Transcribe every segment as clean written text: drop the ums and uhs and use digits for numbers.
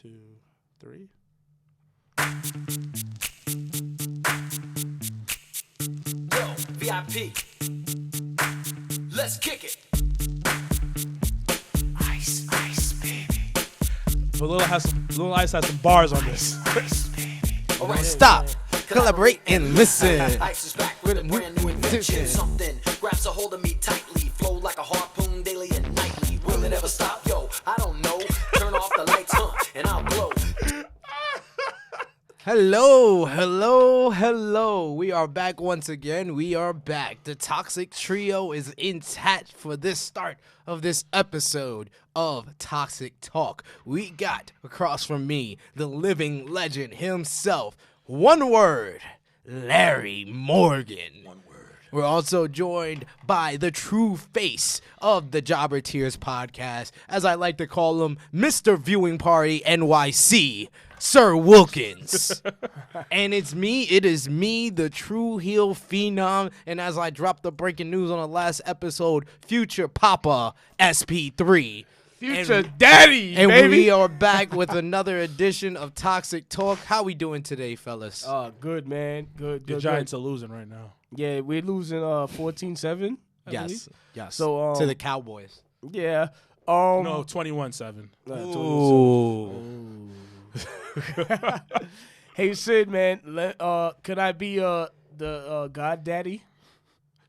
2, 3. Yo, VIP. Let's kick it. Ice, ice, baby. But Lil Ice has some bars on this. Ice, baby. All right, Stop, collaborate, and listen. Ice is back with a brand new invention. Something grabs a hold of me tightly. Flow like a harpoon daily and nightly. Will it ever stop? Yo, I don't know. Turn off the lights, and I'll glow. Hello. We are back once again. We are back. The Toxic Trio is intact for this start of this episode of Toxic Talk. We got across from me the living legend himself. One word, Larry Morgan. One word. We're also joined by the true face of the Jobber Tears podcast, as I like to call him, Mr. Viewing Party NYC, Sir Wilkins. And it is me, the true heel phenom, and as I dropped the breaking news on the last episode, Future Papa SP3. Future Daddy, And baby. we are back with another edition of Toxic Talk. How we doing today, fellas? Good, man. Good. The Giants are losing right now. Yeah, we're losing 14-7. Yes. So, to the Cowboys. Yeah. No, 21-7. Ooh. Hey, Sid, man. Could I be the God Daddy?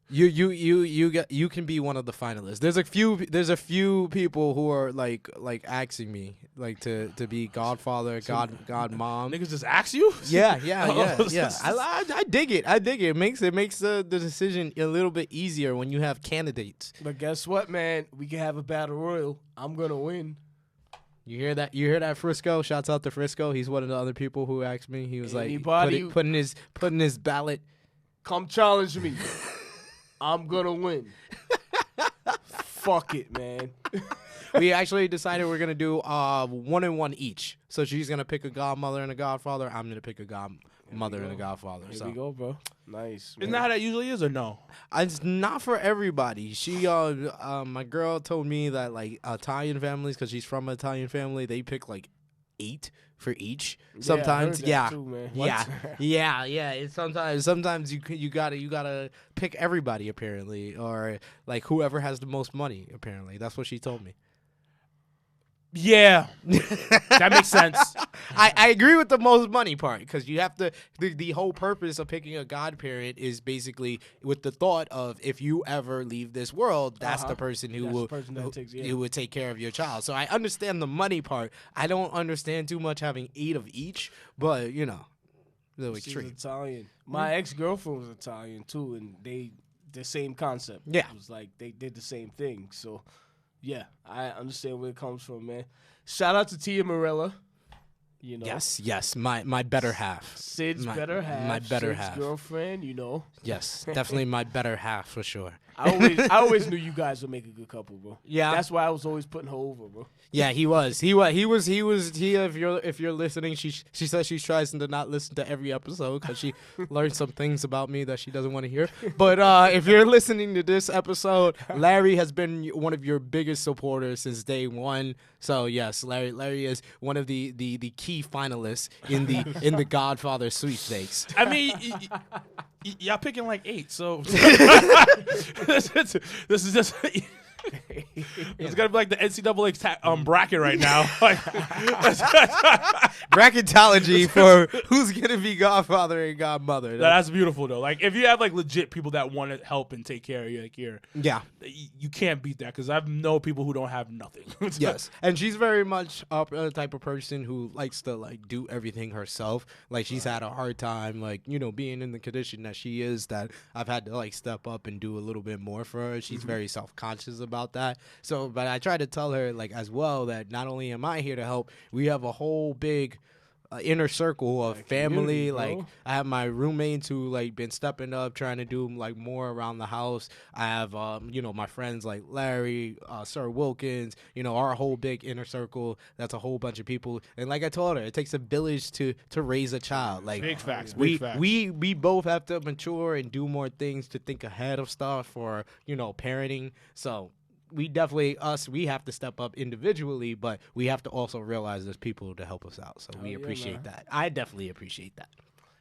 You can be one of the finalists. There's a few people who are like asking me like to be Godfather, God Mom. Niggas just ask you? Yeah. I dig it. It makes the decision a little bit easier when you have candidates. But guess what, man? We can have a battle royal. I'm gonna win. You hear that? You hear that, Frisco? Shouts out to Frisco. He's one of the other people who asked me. He was Anybody like putting his ballot. Come challenge me. I'm gonna win. Fuck it, man. We actually decided we're gonna do 1 and 1 each. So she's gonna pick a godmother and a godfather. I'm gonna pick a godmother and a godfather. Here we go, bro. Nice. Isn't that how that usually is or no? It's not for everybody. She, my girl told me that like Italian families, because she's from an Italian family, they pick like 8 for each. Sometimes, I heard that too, man. What? yeah. It's sometimes you gotta pick everybody apparently, or like whoever has the most money. Apparently, that's what she told me. Yeah. That makes sense. I agree with the most money part, because you have to. The whole purpose of picking a godparent is basically with the thought of if you ever leave this world, that's the person who who would take care of your child. So I understand the money part. I don't understand too much having 8 of each, but you know, the She's extreme. Italian. My ex-girlfriend was Italian too, and the same concept. Yeah. It was like they did the same thing. So yeah, I understand where it comes from, man. Shout out to Tia Morella. You know. Yes, my better half. Sid's better half. My better Sid's half. girlfriend, you know. Yes, definitely my better half for sure. I always knew you guys would make a good couple, bro. Yeah. That's why I was always putting her over, bro. Yeah, he was. If you're listening, she says she tries to not listen to every episode because she learned some things about me that she doesn't want to hear. But if you're listening to this episode, Larry has been one of your biggest supporters since day one. So yes, Larry is one of the key finalists in the Godfather sweepstakes. I mean, y'all picking like 8, so this is just. It's gonna be like the NCAA bracket right now. Bracketology for who's gonna be Godfather and Godmother. That's beautiful though. Like if you have like legit people that want to help and take care of you, like you can't beat that, because I know people who don't have nothing. Yes, and she's very much the type of person who likes to like do everything herself. Like she's had a hard time, like being in the condition that she is. That I've had to like step up and do a little bit more for her. She's very self-conscious about that. So, but I try to tell her like as well that not only am I here to help, we have a whole big inner circle of family. Like I have my roommates who like been stepping up, trying to do like more around the house. I have my friends like Larry, Sir Wilkins. Our whole big inner circle. That's a whole bunch of people. And like I told her, it takes a village to raise a child. Like big facts. We both have to mature and do more things to think ahead of stuff for parenting. So we definitely we have to step up individually, but we have to also realize there's people to help us out. So we yeah, appreciate man. that. I definitely appreciate that.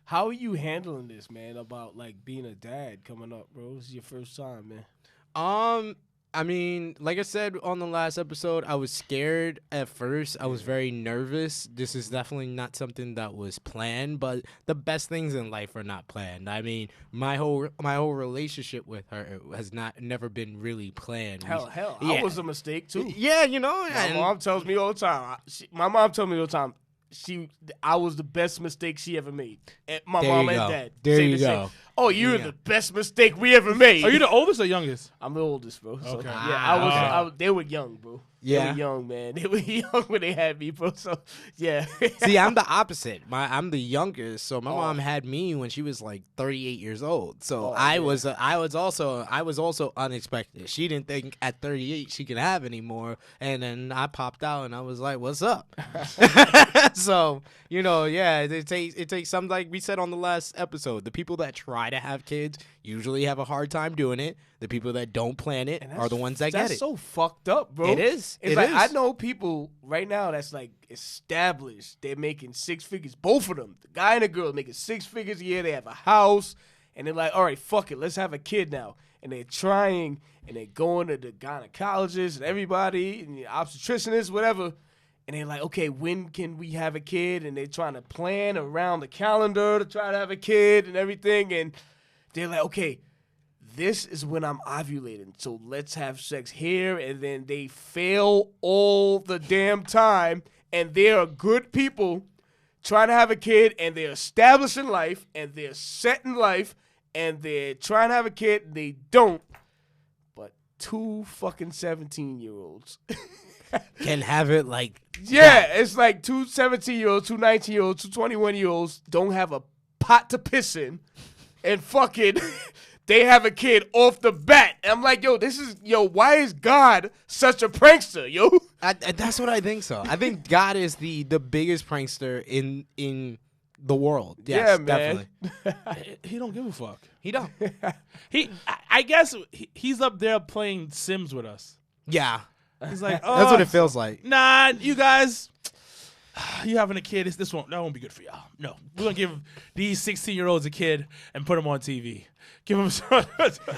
How are you handling this, man? About like being a dad coming up, bro. This is your first time, man. I mean, like I said on the last episode, I was scared at first. I was very nervous. This is definitely not something that was planned, but the best things in life are not planned. I mean, my whole relationship with her has never been really planned. Hell, Yeah. I was a mistake too. Yeah, you know, My and mom tells me all the time. My mom tells me all the time. I was the best mistake she ever made. And my There mom you and go. dad. There say you the same. go. Oh, you're Yeah. the best mistake we ever made. Are you the oldest or youngest? I'm the oldest, bro. So, Okay. yeah, Ah. they were young, bro. They Yeah. were young, man. They were young when they had me, bro. So, yeah. See, I'm the opposite. I'm the youngest, so my Oh. mom had me when she was like 38 years old. So Oh, I yeah. was also unexpected. She didn't think at 38 she could have any more, and then I popped out and I was like, "What's up?" So yeah, it takes something, like we said on the last episode. The people that try to have kids usually have a hard time doing it. The people that don't plan it are the ones that get That's it. so fucked up, bro. It is. It's It like is. I know people right now that's like established. They're making six figures. Both of them, the guy and the girl, making 6 figures a year. They have a house, and they're like, all right, fuck it, let's have a kid now. And they're trying, and they're going to the gynecologist and everybody, and the obstetricianist, whatever. And they're like, okay, when can we have a kid? And they're trying to plan around the calendar to try to have a kid and everything. And they're like, okay, this is when I'm ovulating, so let's have sex here. And then they fail all the damn time, and they are good people trying to have a kid, and they're establishing life, and they're set in life, and they're trying to have a kid, and they don't. But 2 fucking 17-year-olds. Can have it like Yeah, it's like 2 17-year-olds, 2 19-year-olds, 2 21-year-olds don't have a pot to piss in, and fucking they have a kid off the bat. And I'm like, why is God such a prankster, yo? That's what I think. So I think God is the biggest prankster in the world. Yes, Yeah, man. definitely. He don't give a fuck. He don't. I guess he's up there playing Sims with us. Yeah, He's like, that's what it feels like. Nah, you guys, you having a kid? That won't be good for y'all. No, we're gonna give these 16-year-olds a kid and put them on TV. Give them some.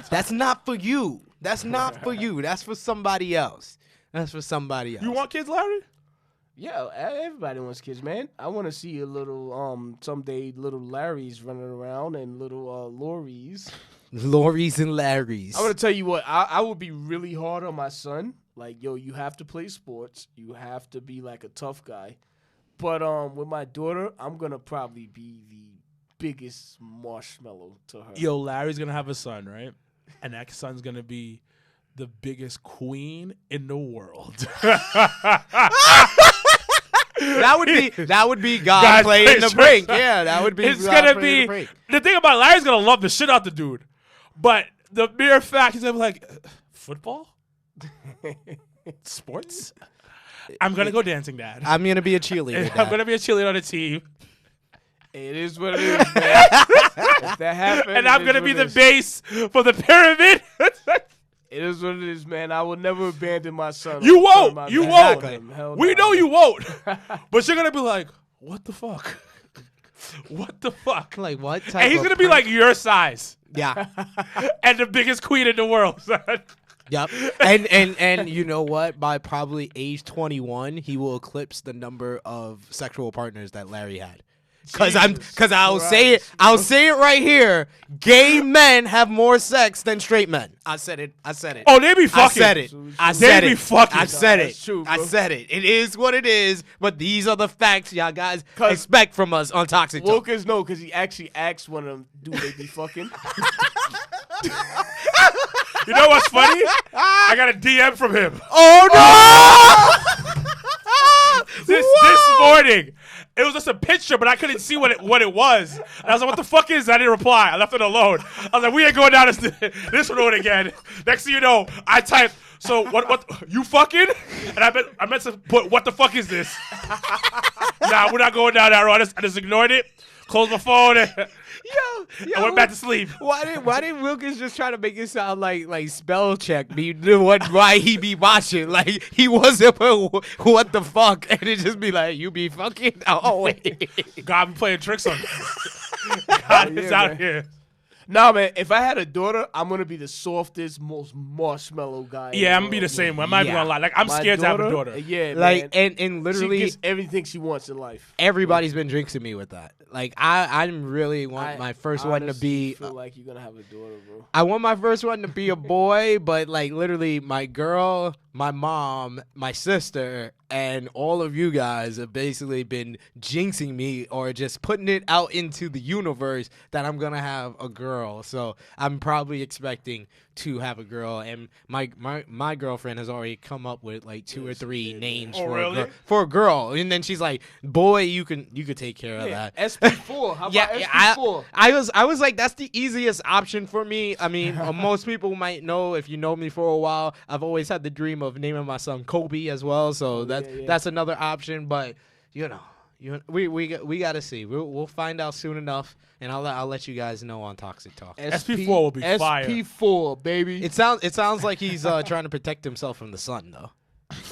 That's not for you. That's not for you. That's for somebody else. That's for somebody else. You want kids, Larry? Yeah, everybody wants kids, man. I want to see a little, someday little Larrys running around and little Lorries. Lorries and Larrys. I'm gonna tell you what, I would be really hard on my son. Like, yo, you have to play sports. You have to be like a tough guy. But with my daughter, I'm gonna probably be the biggest marshmallow to her. Yo, Larry's gonna have a son, right? And that son's gonna be the biggest queen in the world. That would be God God playing plays the for brink. us. Yeah, that would be. It's God gonna playing the be brink. the thing about Larry's gonna love the shit out the dude, but the mere fact he's gonna be like, football, sports. I'm gonna go dancing, Dad. I'm gonna be a cheerleader. I'm Dad. gonna be a cheerleader on the team, It is what it is, man. If that happens, and I'm it is gonna what be it the is. base for the pyramid. It is what it is, man. I will never abandon my son. You or turn won't. my You back won't. on him. Hell We no. know you won't, but you're gonna be like, what the fuck? What the fuck? Like what? Type And he's of gonna be prank- like your size yeah. and the biggest queen in the world. son. Yep. And you know what? By probably age 21, he will eclipse the number of sexual partners that Larry had. Cause I'll say it right here. Gay men have more sex than straight men. I said it. Oh, they be I fucking. said it. I They said be it. fucking. I said it. That's true, I bro. said it. It is what it is. But these are the facts y'all guys 'Cause- expect from us on Toxic Talk. Wilkins, no, because he actually asked one of them, do they be fucking? You know what's funny? I got a DM from him Oh no! this morning. It was just a picture, but I couldn't see what it was. And I was like, "What the fuck is that?" I didn't reply. I left it alone. I was like, "We ain't going down this road again." Next thing you know, I typed, "So what? You fucking?" And I meant to put, "What the fuck is this?" Nah, we're not going down that road. I just ignored it. closed my phone, and Yo, I went back to sleep. Why did Wilkins just try to make it sound like spell check be the one why he be watching? Like he wasn't what the fuck, and it just be like you be fucking wait. God be playing tricks on me. God is yeah, out man. here. Nah, man. If I had a daughter, I'm gonna be the softest, most marshmallow guy. in Yeah, the I'm gonna be the world. same way. I'm not even Yeah. gonna lie. Like I'm My scared to have a daughter. Yeah, Like man. and She literally gets everything she wants in life. everybody's been jinxing me with that. Like I'm really want I my first one to honestly be. feel like you're gonna have a daughter, bro. I want my first one to be a boy, but like literally my girl, my mom, my sister, and all of you guys have basically been jinxing me or just putting it out into the universe that I'm gonna have a girl. So I'm probably expecting to have a girl, and my girlfriend has already come up with like two or three names Oh, for really? for a girl, and then she's like, "Boy, you could take care of that." SP4. How about SP4? I was like, that's the easiest option for me. I mean, most people might know if you know me for a while. I've always had the dream of naming my son Kobe as well, so that's another option. But we got to see. We'll find out soon enough, and I'll let you guys know on Toxic Talk. SP4 will be fire. SP4, baby. It sounds like he's trying to protect himself from the sun though.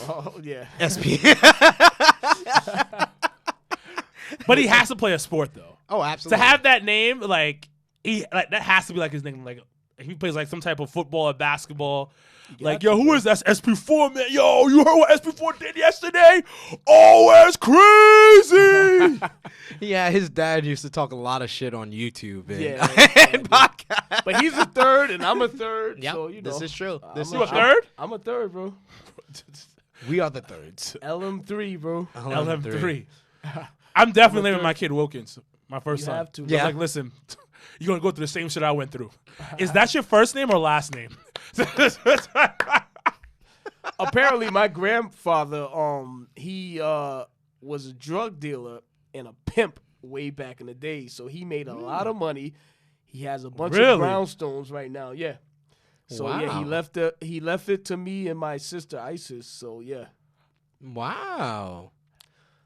Oh yeah. SP. But he has to play a sport though. Oh, To absolutely. have that name, like that has to be like his name. Like if he plays like some type of football or basketball. Like, yo, who is that? SP4, man. Yo, you heard what SP4 did yesterday? Oh, it's crazy. Yeah, his dad used to talk a lot of shit on YouTube and, Yeah, and podcasts. But he's a third, and I'm a third. Yep, so you know. this is true. I'm This a- is You a true. third? I'm a third, bro. We are the thirds. LM3, bro. LM3. I'm definitely naming my kid Wilkins, my first You son. have to, I'm Yeah. like, listen, you're going to go through the same shit I went through. Is that your first name or last name? Apparently, my grandfather, he was a drug dealer and a pimp way back in the day. So he made a lot of money. He has a bunch Really? of brownstones right now. Yeah. So yeah, Wow. he left it to me and my sister Isis. So yeah. Wow.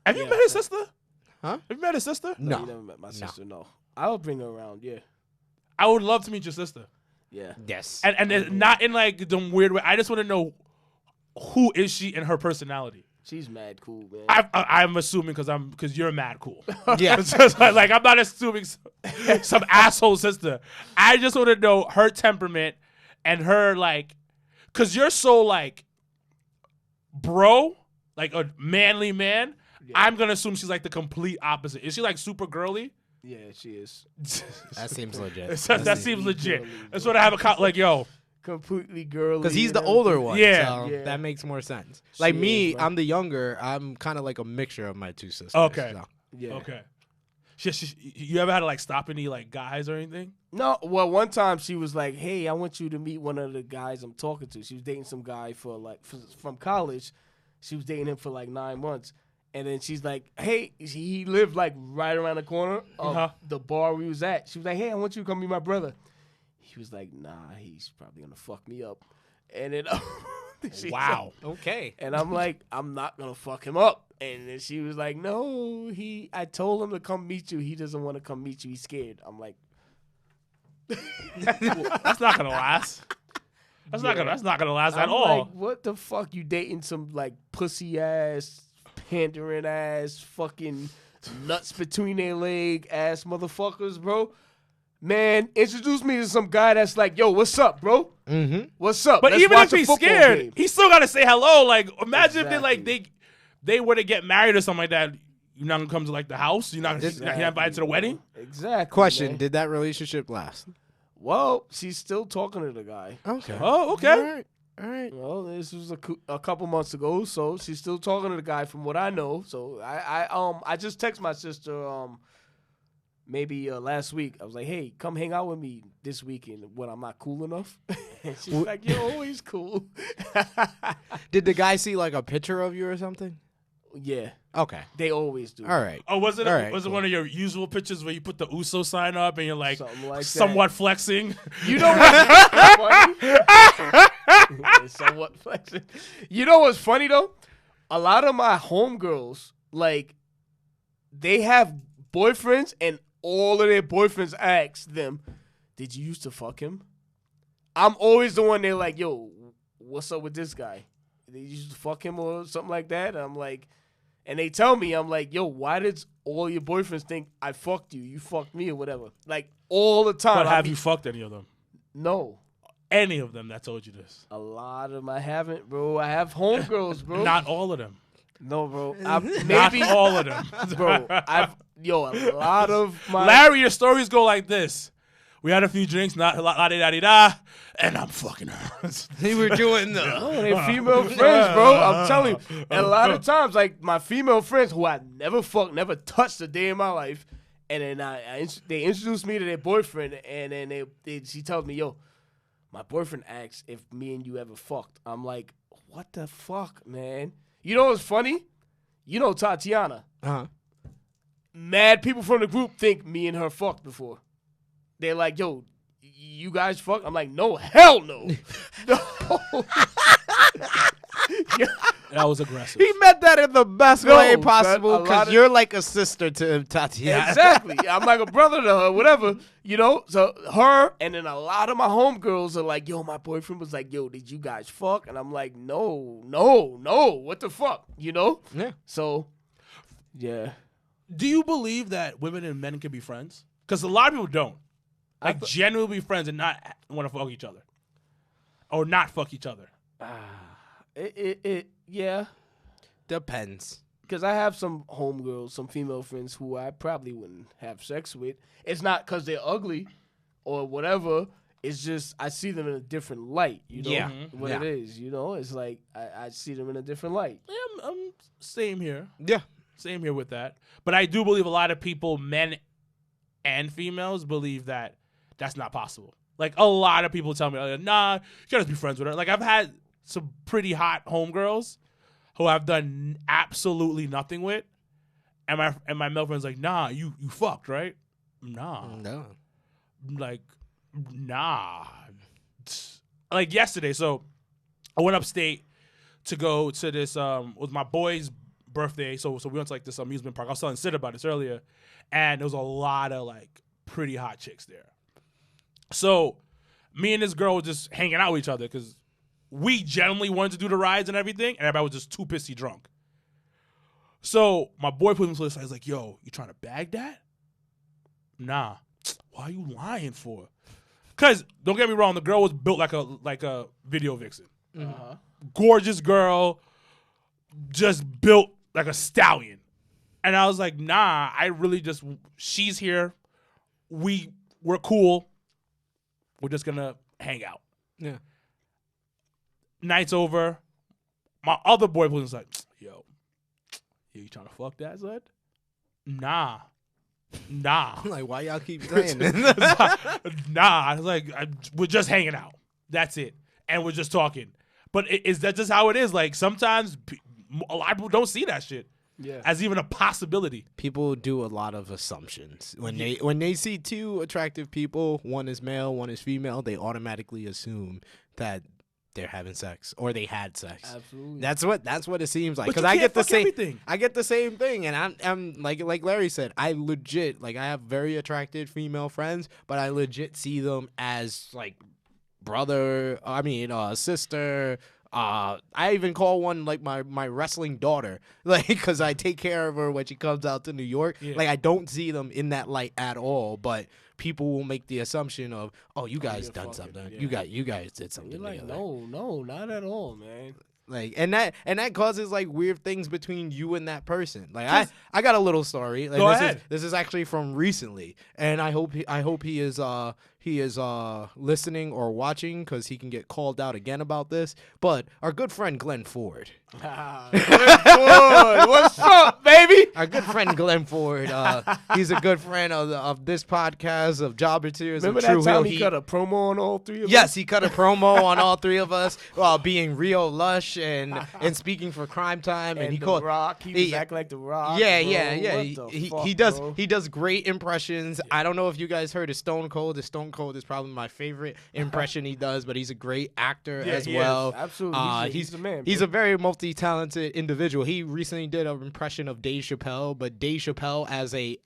Have you Yeah. met his sister? Huh? Have you met his sister? No. You never met my sister. No. I'll bring her around. Yeah. I would love to meet your sister. Yeah. Yes. And it's not in like the weird way. I just want to know who is she and her personality. She's mad cool, man. I'm assuming because you're mad cool. Yeah. It's just like I'm not assuming some asshole sister. I just want to know her temperament and her like, cause you're so like, bro, like a manly man. I'm gonna assume she's like the complete opposite. Is she like super girly? Yeah, she is. That seems legit. that seems legit. girly, That's what I have like, yo. Completely girly. Because he's and the older everything. one. Yeah. So Yeah. that makes more sense. Like She me, is, right? I'm the younger. I'm kind of like a mixture of my two sisters. Okay. so. Yeah. Okay. You ever had to like stop any like guys or anything? No, well, one time she was like, "Hey, I want you to meet one of the guys I'm talking to." She was dating some guy from college. She was dating him for like 9 months, and then she's like, "Hey," he lived like right around the corner of Uh-huh. the bar we was at. She was like, "Hey, I want you to come meet my brother." He was like, "Nah, he's probably gonna fuck me up," and then she Wow. Okay. and I'm like, I'm not gonna fuck him up. And then she was like, no, I told him to come meet you. He doesn't want to come meet you. He's scared. I'm like, That's not gonna last. That's not gonna last at I'm all. like, what the fuck? You dating some like pussy ass, pandering ass, fucking nuts between their leg ass motherfuckers, bro? Man, introduce me to some guy that's like, yo, what's up, bro? Mm-hmm. What's up? But Let's even watch if a he's football scared, game. he still gotta say hello. Like, imagine if they like Exactly. they were to get married or something like that. You're not gonna come to like the house. You're not Exactly, invited to the wedding. Exactly. Question: man. did that relationship last? Well, she's still talking to the guy. Okay. Oh, okay. All right. All right. Well, this was a couple months ago, so she's still talking to the guy from what I know. So I just text my sister maybe last week. I was like, hey, come hang out with me this weekend when I'm not cool enough. And she's like, you're always cool. Did the guy see like a picture of you or something? Yeah, Okay. they always do. All right. Oh, was it All right, was it cool. one of your usual pictures where you put the USO sign up and you're like Something like that. somewhat flexing? You know what's funny? Somewhat flexing. You know what's funny though? A lot of my homegirls, like, they have boyfriends and all of their boyfriends ask them, "Did you used to fuck him?" I'm always the one they're like, "Yo, what's up with this guy? Did you used to fuck him or something like that?" And I'm like, and they tell me, I'm like, "Yo, why did all your boyfriends think I fucked you? You fucked me or whatever?" Like all the time. But have you fucked any of them? No. Any of them that told you this? A lot of them I haven't, bro. I have homegirls, bro. Not all of them. No, bro. Not Maybe all of them. bro. A lot of my Larry, your stories go like this. We had a few drinks, not la-di-da-di-da, and I'm fucking her. They were doing the. No, they're female friends, bro. I'm telling you. And a lot of times, like my female friends who I never fucked, never touched a day in my life, and then they introduced me to their boyfriend, and then she tells me, "Yo, my boyfriend asks if me and you ever fucked." I'm like, "What the fuck, man?" You know what's funny? You know Tatiana. Uh-huh. Mad people from the group think me and her fucked before. They're like, "Yo, you guys fuck?" I'm like, "No, hell no." No. That was aggressive. He meant that in the best No, way but possible a lot because of- you're like a sister to Tatiana. Exactly. I'm like a brother to her, whatever. You know? So her and then a lot of my homegirls are like, "Yo, my boyfriend was like, yo, did you guys fuck?" And I'm like, no. What the fuck? You know? Yeah. So, yeah. Do you believe that women and men can be friends? Because a lot of people don't. Like, genuinely be friends and not want to fuck each other. Or not fuck each other. Yeah. Depends. Because I have some homegirls, some female friends who I probably wouldn't have sex with. It's not because they're ugly or whatever. It's just I see them in a different light. You know Yeah. what Yeah. it is. You know, it's like I see them in a different light. Yeah, I'm same here. Yeah. Same here with that. But I do believe a lot of people, men and females, believe that that's not possible. Like, a lot of people tell me, "Nah, you gotta be friends with her." Like, I've had some pretty hot homegirls who I've done absolutely nothing with. And my male friend's like, "Nah, you fucked, right?" Nah. No. Like, nah. Like, yesterday, so I went upstate to go to this, with my boy's birthday. So we went to, like, this amusement park. I was telling Sid about this earlier. And there was a lot of, like, pretty hot chicks there. So me and this girl were just hanging out with each other because we generally wanted to do the rides and everything, and everybody was just too pissy drunk. So my boy put me to the side. He's like, "Yo, you trying to bag that?" Nah. Why are you lying for? Because don't get me wrong, the girl was built like a video vixen. Gorgeous girl, just built like a stallion. And I was like, "Nah, I really just, she's here. We're cool. We're just gonna hang out." Yeah. Night's over. My other boy was like, "Yo, you trying to fuck that, son?" Nah. I'm like, why y'all keep saying this? Nah. I was like, we're just hanging out. That's it. And we're just talking. But is that just how it is? Like, sometimes a lot of people don't see that shit as even a possibility. People do a lot of assumptions when they see two attractive people, one is male, one is female, they automatically assume that they're having sex or they had sex. Absolutely. That's what it seems like. But Because you I can't get the fuck same. everything. I get the same thing, and I'm like Larry said. I legit I have very attractive female friends, but I legit see them as like brother. I mean, sister. I even call one like my wrestling daughter, like because I take care of her when she comes out to New York. Yeah. Like I don't see them in that light at all, but people will make the assumption of, "Oh, you guys done fucking- something. yeah. You guys did something You're like, together." no, not at all, man. Like and that causes like weird things between you and that person. Like I got a little story. Like, Go this ahead. This is actually from recently, and I hope he is listening or watching because he can get called out again about this. But our good friend Glenn Ford, What's up, baby? our good friend Glenn Ford, he's a good friend of this podcast of Jobber Tears. Remember of that True time Hill he Heat. cut a promo on all three of us? Yes, he cut a promo on all three of us while being real lush and speaking for Crime Time, and And he the called Rock. He was acting like the Rock. Yeah, bro. yeah. What the He fuck, does bro? he does great impressions. I don't know if you guys heard of Stone Cold. The Stone Cold is probably my favorite impression he does, but he's a great actor Yeah, as he well. is. Absolutely. He's the man. He's bro. a very multi-talented individual. He recently did an impression of Dave Chappelle, but Dave Chappelle as a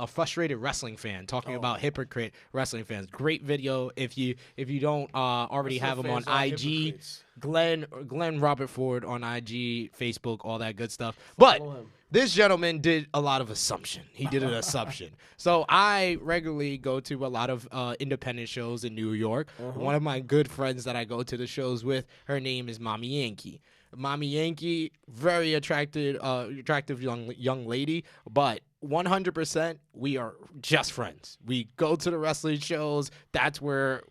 frustrated wrestling fan talking about hypocrite wrestling fans. Great video. If you don't already have him on fans are IG, hypocrites. Glenn Robert Ford on IG, Facebook, all that good stuff. But him. this gentleman did a lot of assumption. He did an assumption. So I regularly go to a lot of independent shows in New York. One of my good friends that I go to the shows with, her name is Mommy Yankee. Mommy Yankee, very attractive young lady, but 100% we are just friends. We go to the wrestling shows. That's where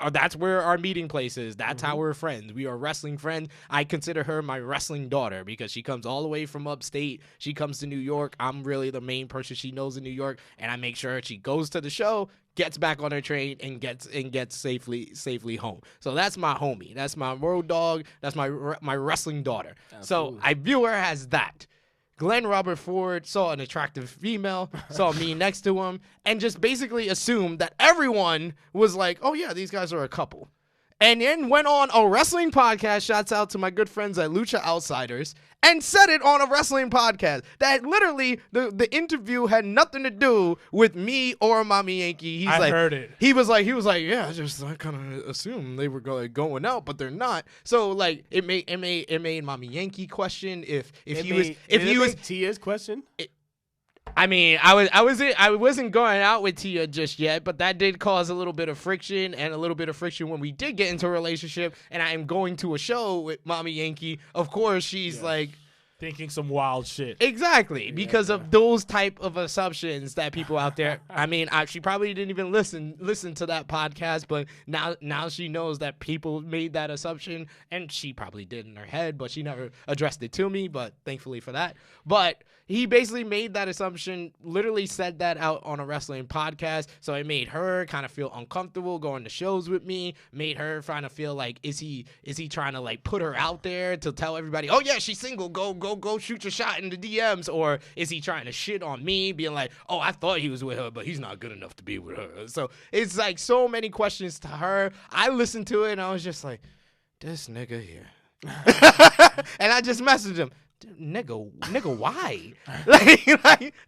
our meeting place is. That's how we're friends. We are wrestling friends. I consider her my wrestling daughter because she comes all the way from upstate. She comes to New York. I'm really the main person she knows in New York, and I make sure she goes to the show, gets back on her train, and gets safely home. So that's my homie. That's my road dog. That's my wrestling daughter. So I view her as that. Glenn Robert Ford saw an attractive female, saw me next to him, and just basically assumed that everyone was like, oh, yeah, these guys are a couple. And then went on a wrestling podcast, shouts out to my good friends at Lucha Outsiders, and said it on a wrestling podcast. That literally, the interview had nothing to do with me or Mommy Yankee. I heard it. He was like, yeah, I kind of assumed they were going out, but they're not. So like, it made Mommy Yankee question if he was Tia's question. I mean, I wasn't going out with Tia just yet, but that did cause a little bit of friction when we did get into a relationship, and I am going to a show with Mommy Yankee. Of course, she's like Thinking some wild shit. exactly because of those type of assumptions that people out there. I mean, she probably didn't even listen to that podcast, but now she knows that people made that assumption, and she probably did in her head, but she never addressed it to me. But thankfully for that. But he basically made that assumption, literally said that out on a wrestling podcast. So it made her kind of feel uncomfortable going to shows with me, made her trying to feel like, is he trying to like put her out there to tell everybody, oh yeah, she's single, go shoot your shot in the DMs, or is he trying to shit on me, being like, oh, I thought he was with her, but he's not good enough to be with her. So it's like so many questions to her. I listened to it and I was just like, this nigga here. And I just messaged him, nigga, why? like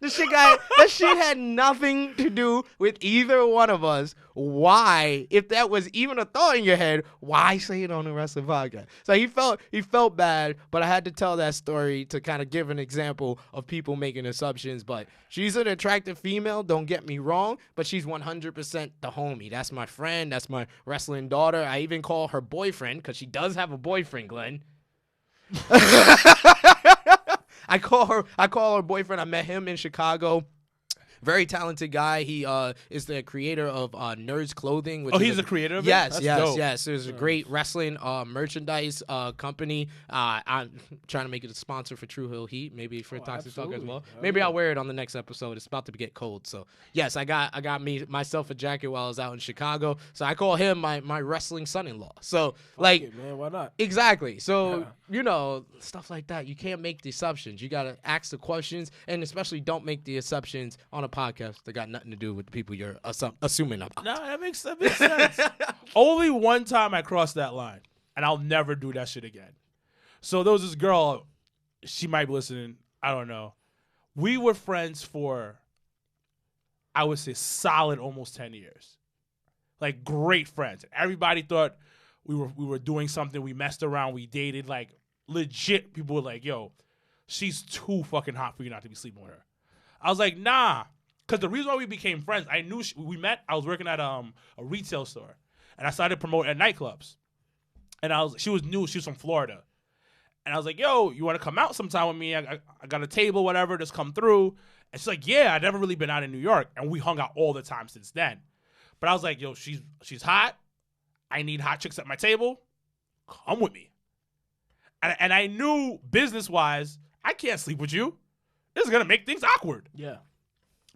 that shit had nothing to do with either one of us. Why? If that was even a thought in your head, why say it on the wrestling podcast? So he felt bad, but I had to tell that story to kind of give an example of people making assumptions. But she's an attractive female, don't get me wrong, but she's 100% the homie. That's my friend. That's my wrestling daughter. I even call her boyfriend because she does have a boyfriend, Glenn. I call her boyfriend. I met him in Chicago. Very talented guy. He is the creator of Nerds Clothing. Which He's the creator of it? Yes, That's yes, dope. yes. There's a great wrestling merchandise company. I'm trying to make it a sponsor for True Hill Heat, maybe for Toxic Talk as well. Maybe I'll wear it on the next episode. It's about to get cold. So yes, I got myself a jacket while I was out in Chicago. So I call him my wrestling son-in-law. So like, It, man, why not? exactly. So, stuff like that. You can't make the assumptions. You got to ask the questions, and especially don't make the assumptions on a podcast that got nothing to do with the people you're assuming about. No, that makes sense. Only one time I crossed that line, and I'll never do that shit again. So there was this girl, she might be listening, I don't know. We were friends for, I would say, solid almost 10 years. Like, great friends. Everybody thought we were doing something. We messed around. We dated. Like, legit, people were like, yo, she's too fucking hot for you not to be sleeping with her. I was like, nah. Because the reason why we became friends, I knew we met. I was working at a retail store, and I started promoting at nightclubs. And she was new. She was from Florida. And I was like, yo, you want to come out sometime with me? I got a table, whatever. Just come through. And she's like, yeah, I've never really been out in New York. And we hung out all the time since then. But I was like, yo, she's hot. I need hot chicks at my table. Come with me. And I knew business-wise, I can't sleep with you. This is going to make things awkward. Yeah.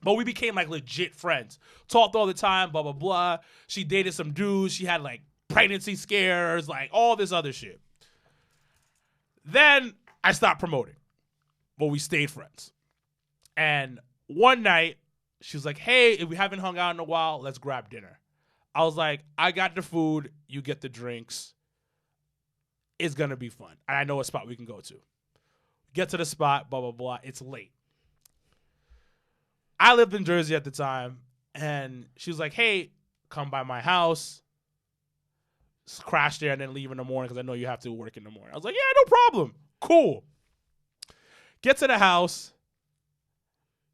But we became like legit friends. Talked all the time, blah, blah, blah. She dated some dudes. She had like pregnancy scares, like all this other shit. Then I stopped promoting. But we stayed friends. And one night, she was like, hey, if we haven't hung out in a while, let's grab dinner. I was like, I got the food, you get the drinks. It's going to be fun. And I know a spot we can go to. Get to the spot, blah, blah, blah. It's late. I lived in Jersey at the time, and she was like, hey, come by my house, crash there, and then leave in the morning because I know you have to work in the morning. I was like, yeah, no problem. Cool. Get to the house.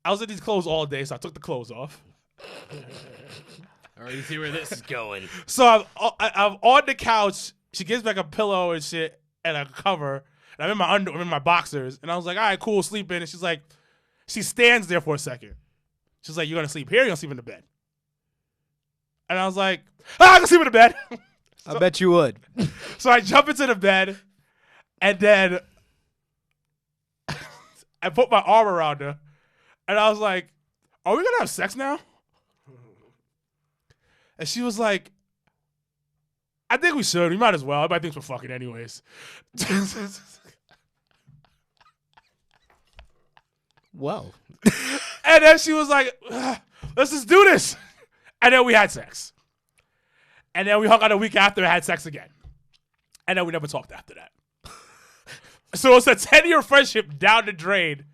I was in these clothes all day, so I took the clothes off. I already see where this is going. So I'm on the couch. She gives me like a pillow and shit and a cover. And I'm in my boxers. And I was like, all right, cool, sleep in. And she's like, she stands there for a second. She's like, you're going to sleep here? You're going to sleep in the bed? And I was like, I can sleep in the bed. I bet you would. So I jump into the bed. And then I put my arm around her. And I was like, are we going to have sex now? And she was like, I think we should. We might as well. Everybody thinks we're fucking anyways. Well. And then she was like, let's just do this. And then we had sex. And then we hung out a week after and had sex again. And then we never talked after that. So it's a 10-year friendship down the drain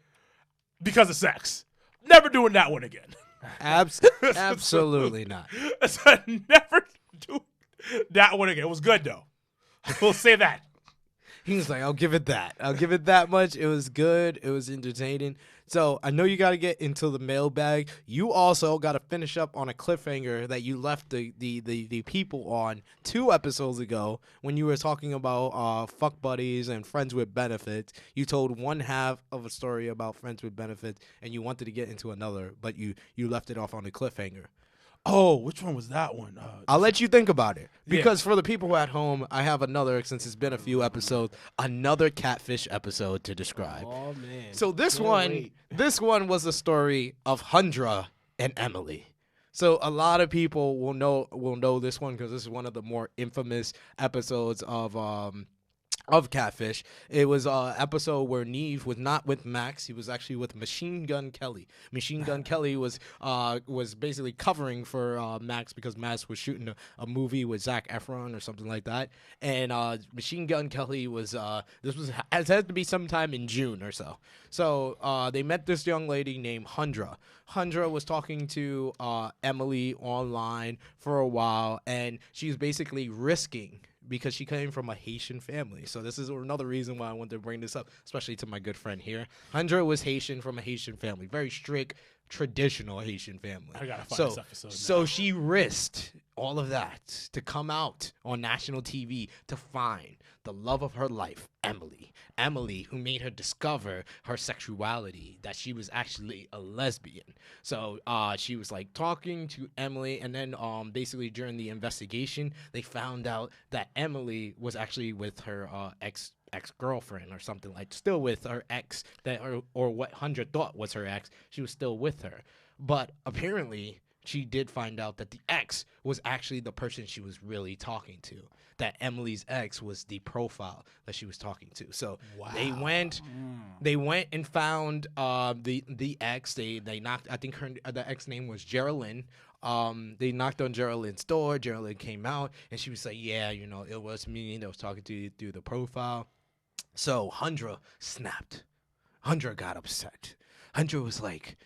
because of sex. Never doing that one again. Absolutely not. So never do that one again. It was good, though. We'll say that. He was like, I'll give it that. I'll give it that much. It was good. It was entertaining. So I know you got to get into the mailbag. You also got to finish up on a cliffhanger that you left the people on 2 episodes ago when you were talking about fuck buddies and friends with benefits. You told one half of a story about friends with benefits, and you wanted to get into another, but you left it off on a cliffhanger. Oh, which one was that one? I'll let you think about it. Because for the people at home, I have another, since it's been a few episodes, another catfish episode to describe. Oh, man. So this one was the story of Hundra and Emily. So a lot of people will know this one because this is one of the more infamous episodes of Catfish. It was an episode where Neve was not with Max. He was actually with Machine Gun Kelly. Machine Gun Kelly was basically covering for Max because Max was shooting a movie with Zac Efron or something like that. And Machine Gun Kelly was it had to be sometime in June or so. So they met this young lady named Hundra. Hundra was talking to Emily online for a while, and she was basically risking, because she came from a Haitian family. So this is another reason why I wanted to bring this up, especially to my good friend here. Hundra was Haitian, from a Haitian family. Very strict, traditional Haitian family. I gotta find this episode now. So she risked all of that to come out on national TV to find the love of her life, Emily. Emily, who made her discover her sexuality, that she was actually a lesbian. So she was like talking to Emily, and then basically during the investigation, they found out that Emily was actually with her ex-girlfriend or something, like still with her ex, or what Hundra thought was her ex. She was still with her. But apparently she did find out that the ex was actually the person she was really talking to. That Emily's ex was the profile that she was talking to. So they went and found the ex. They knocked. I think the ex name was Geraldine. They knocked on Geraldine's door. Geraldine came out, and she was like, "Yeah, it was me that was talking to you through the profile." So Hundra snapped. Hundra got upset. Hundra was like,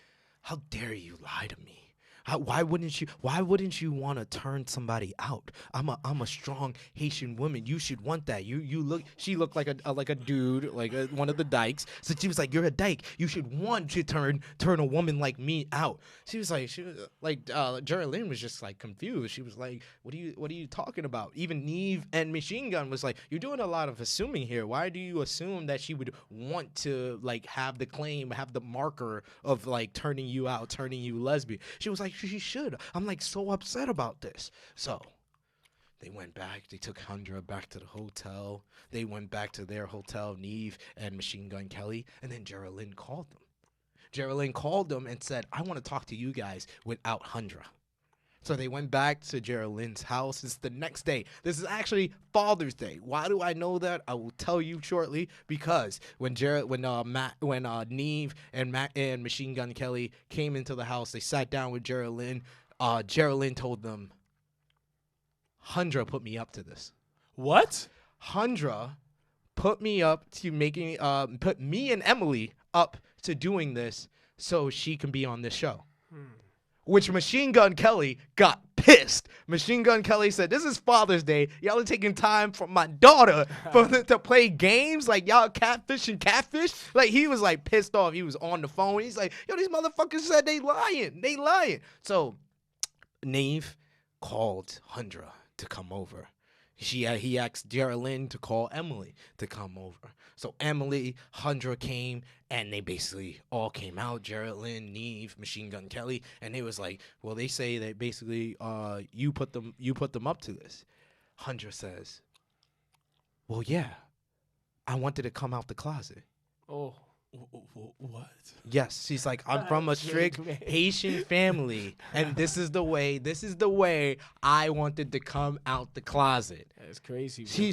"How dare you lie to me? Why wouldn't you want to turn somebody out? I'm a strong Haitian woman. You should want that. She looked like a dude, like one of the dykes. So she was like, you're a dyke. You should want to turn a woman like me out. She was like Geraldine was just like confused. She was like, what are you talking about? Even Neve and Machine Gun was like, you're doing a lot of assuming here. Why do you assume that she would want to like have the claim, have the marker of like turning you out, turning you lesbian? She was like, she should. I'm like so upset about this. So they went back. They took Hundra back to the hotel. They went back to their hotel, Neve and Machine Gun Kelly, and then Geraldine called them. Geraldine called them and said, I want to talk to you guys without Hundra. So they went back to Geraldine's house. It's the next day. This is actually Father's Day. Why do I know that? I will tell you shortly. Because when Neve and Machine Gun Kelly came into the house, they sat down with Geraldine. Geraldine told them, Hundra put me up to this. What? Hundra put me up to put me and Emily up to doing this so she can be on this show. Which Machine Gun Kelly got pissed. Machine Gun Kelly said, this is Father's Day. Y'all are taking time from my daughter to play games? Like, y'all catfish. Like, he was, like, pissed off. He was on the phone. He's like, yo, these motherfuckers said they lying. So, Neve called Hundra to come over. He asked Geraldine to call Emily to come over. So Emily, Hundra came, and they basically all came out. Geraldine, Neve, Machine Gun Kelly, and they was like, well, they say that basically you put them up to this. Hundra says, well, yeah, I wanted to come out the closet. Oh. What? Yes, she's like, I'm from a strict Haitian family, and this is the way I wanted to come out the closet. That's crazy. Bro.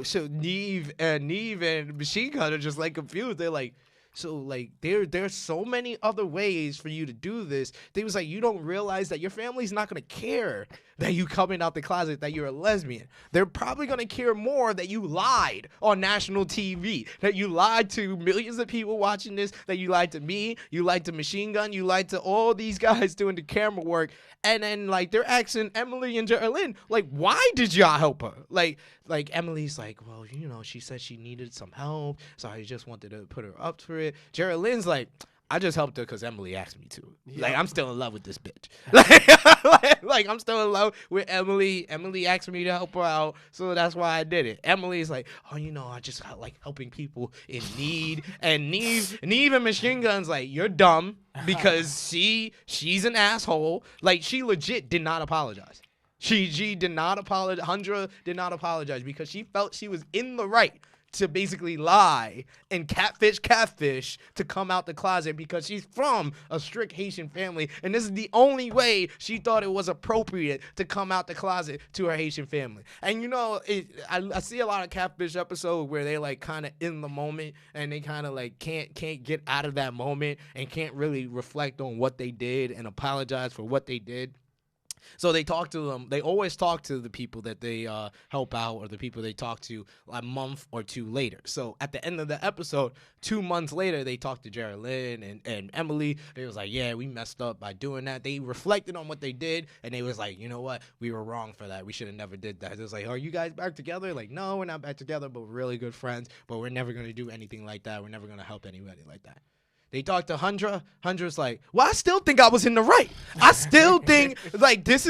So Neve and Machine Gun are just like confused. They're like, so like there's so many other ways for you to do this. They was like, you don't realize that your family's not gonna care that you coming out the closet that you're a lesbian. They're probably gonna care more that you lied on national TV, that you lied to millions of people watching this, that you lied to me, you lied to Machine Gun, you lied to all these guys doing the camera work, and then like they're asking Emily and Geraldine, like, why did y'all help her? Like Emily's like, well, you know, she said she needed some help, so I just wanted to put her up for it. Geraldine's like, I just helped her because Emily asked me to. Yeah. Like, I'm still in love with this bitch. Like, I'm still in love with Emily. Emily asked me to help her out, so that's why I did it. Emily's like, oh, you know, I just like helping people in need. And Neve and Machine Gun's like, you're dumb because she's an asshole. Like, she legit did not apologize. She did not apologize. Hundra did not apologize because she felt she was in the right to basically lie and catfish to come out the closet because she's from a strict Haitian family, and this is the only way she thought it was appropriate to come out the closet to her Haitian family. And you know, I see a lot of catfish episodes where they like kind of in the moment and they kind of like can't get out of that moment and can't really reflect on what they did and apologize for what they did. So they talk to them. They always talk to the people that they help out or the people they talk to a month or two later. So at the end of the episode, 2 months later, they talked to Geraldine and Emily. They was like, yeah, we messed up by doing that. They reflected on what they did, and they was like, you know what? We were wrong for that. We should have never did that. It was like, are you guys back together? Like, no, we're not back together, but we're really good friends. But we're never going to do anything like that. We're never going to help anybody like that. They talked to Hundra. Hundra's like, well, I still think I was in the right. I still think like this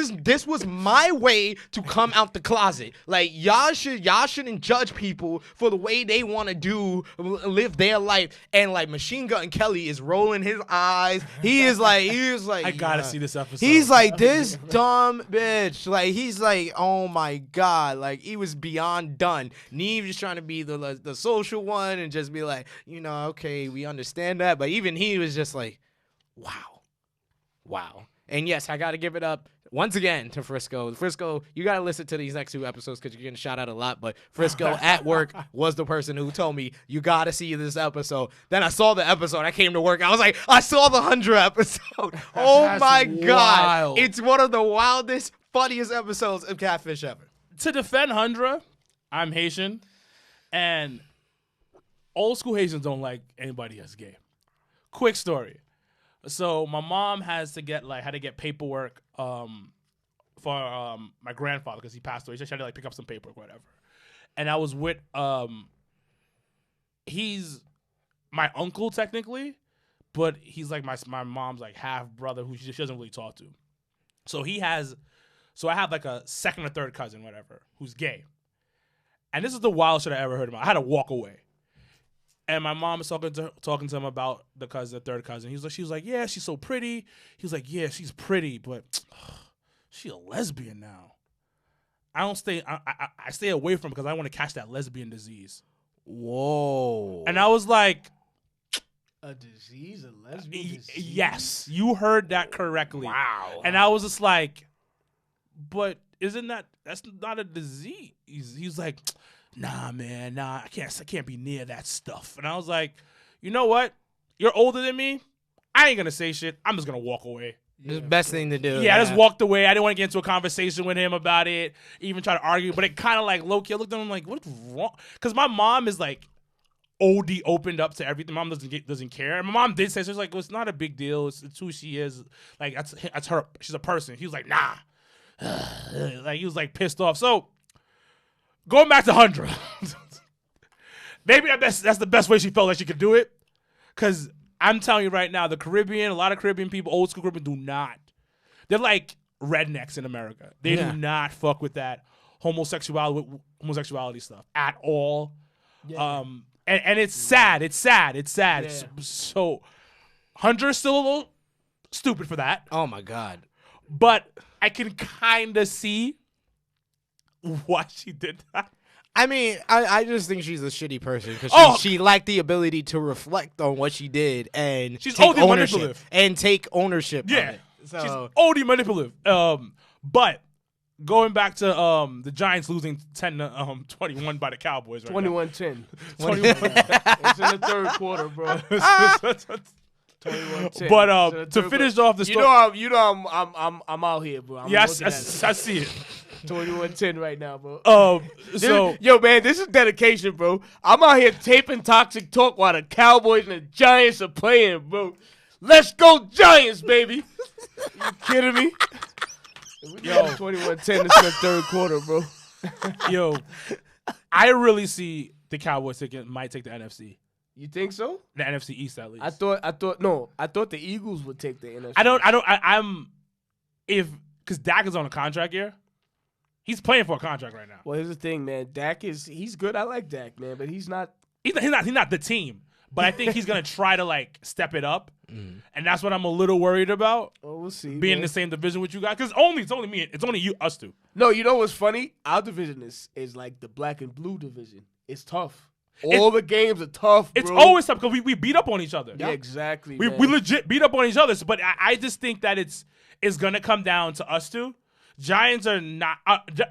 was my way to come out the closet. Like y'all shouldn't judge people for the way they want to live their life. And like Machine Gun Kelly is rolling his eyes. He is like, I gotta see this episode. He's like, this dumb bitch. Like he's like, oh my god. Like he was beyond done. Neve is trying to be the social one and just be like, you know, okay, we understand that, but even he was just like, wow. And yes, I got to give it up once again to Frisco. Frisco, you got to listen to these next two episodes because you're getting shot out a lot. But Frisco at work was the person who told me, you got to see this episode. Then I saw the episode. I came to work. I was like, I saw the 100 episode. Oh my God. It's one of the wildest, funniest episodes of Catfish ever. To defend Hundra, I'm Haitian. And old school Haitians don't like anybody that's gay. Quick story. So my mom had to get paperwork for my grandfather because he passed away. She had to like pick up some paperwork, whatever. And I was with he's my uncle technically, but he's like my mom's like half brother who she doesn't really talk to. So I have like a second or third cousin, whatever, who's gay. And this is the wildest shit I ever heard about. I had to walk away. And my mom was talking to him about the third cousin. She was like, yeah, she's so pretty. He was like, yeah, she's pretty, but she's a lesbian now. I stay away from her because I want to catch that lesbian disease. Whoa. And I was like, a disease, a lesbian disease? Yes, you heard that correctly. Wow. And I was just like, but that's not a disease? He's like, nah, man, I can't be near that stuff. And I was like, you know what? You're older than me. I ain't gonna say shit. I'm just gonna walk away. It's the best thing to do. Yeah, I just walked away. I didn't want to get into a conversation with him about it, even try to argue. But it kind of like low-key, I looked at him like, what's wrong? Because my mom is like OD opened up to everything. Mom doesn't care. And my mom did say, so she's like, well, it's not a big deal. It's who she is. Like, that's her. She's a person. He was like, nah. Like, he was like pissed off. So, going back to Hundra. Maybe that's the best way she felt like she could do it. Because I'm telling you right now, the Caribbean, a lot of Caribbean people, old school Caribbean, do not. They're like rednecks in America. They do not fuck with that homosexuality stuff at all. Yeah. And it's sad. It's sad. Yeah. So, Hunter's still a little stupid for that. Oh my God. But I can kind of see why she did that. I mean, I just think she's a shitty person because she lacked the ability to reflect on what she did and she's take OD ownership manipulative. And take ownership. Yeah, of it. So, she's OD manipulative. But going back to the Giants losing 10-21 by the Cowboys. Right 21-10. 21. It's in the third quarter, bro. 21-10. But to finish off the story, I'm out here, bro. I see it. 21-10 right now, bro. Yo, man, this is dedication, bro. I'm out here taping Toxic Talk while the Cowboys and the Giants are playing, bro. Let's go Giants, baby. You kidding me? Yo, 21-10. It's in the third quarter, bro. Yo, I really see the Cowboys might take the NFC. You think so? The NFC East, at least. I thought the Eagles would take the NFC. Because Dak is on a contract year. He's playing for a contract right now. Well, here's the thing, man. He's good. I like Dak, man, but he's not. He's not the team. But I think he's gonna try to like step it up, and that's what I'm a little worried about. Oh, we'll see. Being in the same division with you guys, because it's only me. It's only us two. No, you know what's funny? Our division is like the black and blue division. It's tough. All the games are tough, bro. It's always tough because we beat up on each other. Yeah, exactly. We legit beat up on each other. But I just think that it's gonna come down to us two. Giants are not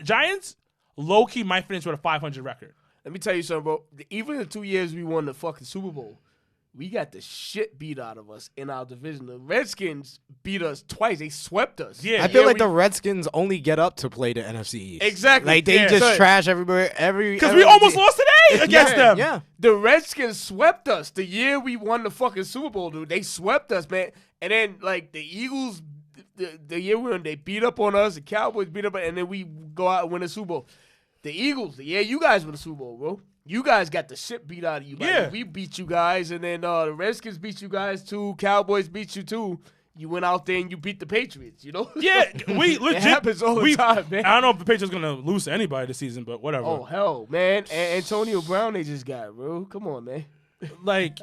Giants. Low key might finish with a 500 record. Let me tell you something, bro. Even the 2 years we won the fucking Super Bowl, we got the shit beat out of us in our division. The Redskins beat us twice. They swept us. Yeah, I feel like the Redskins only get up to play the NFC East. Exactly. Like they just trash everywhere. Because we almost lost today against them. Yeah. The Redskins swept us the year we won the fucking Super Bowl, dude. They swept us, man. And then like the Eagles, the year we won, they beat up on us. The Cowboys beat up, and then we go out and win the Super Bowl. The Eagles, the year you guys won the Super Bowl, bro. You guys got the shit beat out of you. Yeah. We beat you guys, and then the Redskins beat you guys too. Cowboys beat you too. You went out there and you beat the Patriots, you know? Yeah, we legit. It happens all the time, man. I don't know if the Patriots are going to lose to anybody this season, but whatever. Oh, hell, man. Antonio Brown they just got, bro. Come on, man. Like,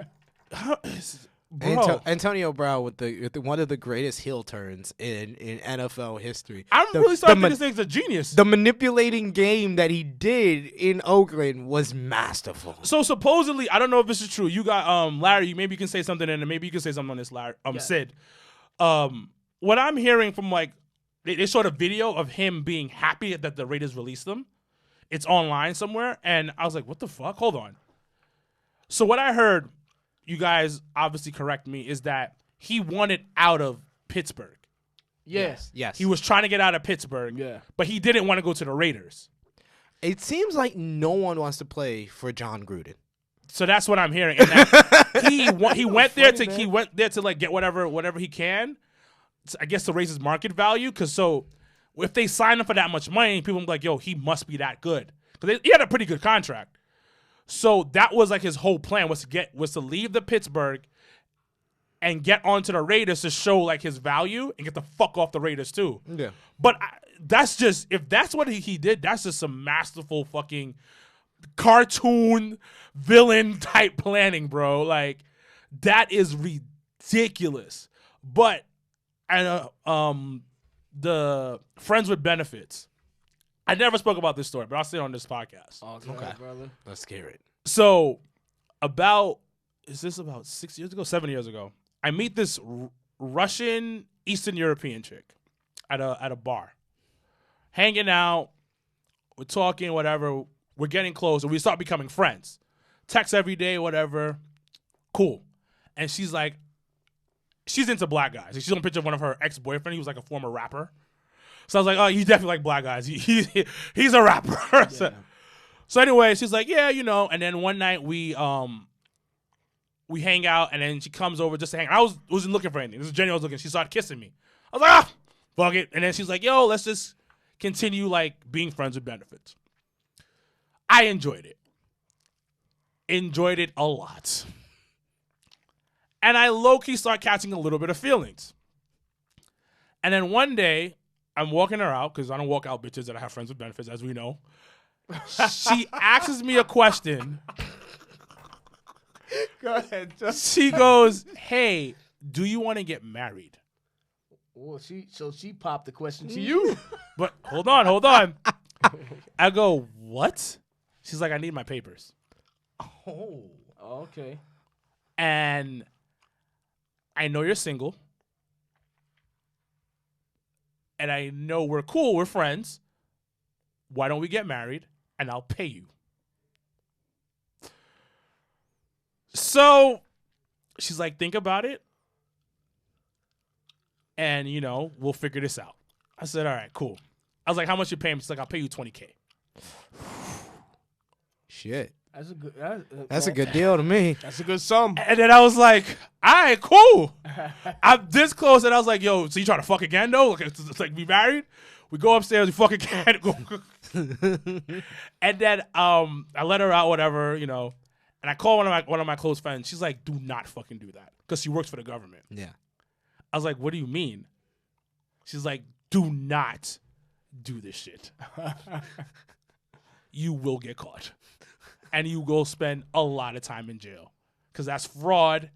bro. Antonio Brown with the one of the greatest heel turns in NFL history. I'm really starting to think this thing's a genius. The manipulating game that he did in Oakland was masterful. So supposedly, I don't know if this is true. You got Larry. Maybe you can say something, and maybe you can say something on this, Larry. Sid. What I'm hearing from like they showed a video of him being happy that the Raiders released them. It's online somewhere, and I was like, "What the fuck? Hold on." So what I heard, you guys obviously correct me, is that he wanted out of Pittsburgh. Yes. Yes. He was trying to get out of Pittsburgh, but he didn't want to go to the Raiders. It seems like no one wants to play for John Gruden. So that's what I'm hearing. And that he went there to like get whatever he can. I guess to raise his market value. Because so if they sign him for that much money, people will be like, "Yo, he must be that good." Because he had a pretty good contract. So that was like his whole plan was to leave the Pittsburgh and get onto the Raiders to show like his value and get the fuck off the Raiders too. Yeah. But if that's what he did, that's just some masterful fucking cartoon villain type planning, bro. Like that is ridiculous. But the Friends with Benefits. I never spoke about this story, but I'll say it on this podcast. Okay, brother. Let's hear it. So, is this about 6 years ago, 7 years ago? I meet this Russian Eastern European chick at a bar, hanging out, we're talking, whatever. We're getting close, and we start becoming friends. Text every day, whatever. Cool. And she's like, she's into black guys. She's on a picture of one of her ex-boyfriend. He was like a former rapper. So I was like, oh, you definitely like black guys. He's a rapper. Yeah. So anyway, she's like, yeah, you know. And then one night we hang out, and then she comes over just to hang out. I wasn't looking for anything. This is Jenny I was looking. She started kissing me. I was like, ah, fuck it. And then she's like, yo, let's just continue like being friends with benefits. I enjoyed it. Enjoyed it a lot. And I low-key start catching a little bit of feelings. And then one day, I'm walking her out, because I don't walk out bitches that I have friends with benefits, as we know. She asks me a question. Go ahead. She goes, hey, do you want to get married? Well, she popped the question to you. But hold on. I go, what? She's like, I need my papers. Oh, okay. And I know you're single. And I know we're cool, we're friends. Why don't we get married and I'll pay you? So she's like, think about it. And, you know, we'll figure this out. I said, all right, cool. I was like, how much you paying me? She's like, I'll pay you $20K. Shit. That's a good deal to me. That's a good sum. And then I was like, all right, cool. I'm this close. And I was like, yo, so you trying to fuck again, though? It's like, we married? We go upstairs, we fuck again. And then I let her out, whatever, you know. And I call one of my close friends. She's like, do not fucking do that. Because she works for the government. Yeah. I was like, what do you mean? She's like, do not do this shit. You will get caught. And you will spend a lot of time in jail. Because that's fraud.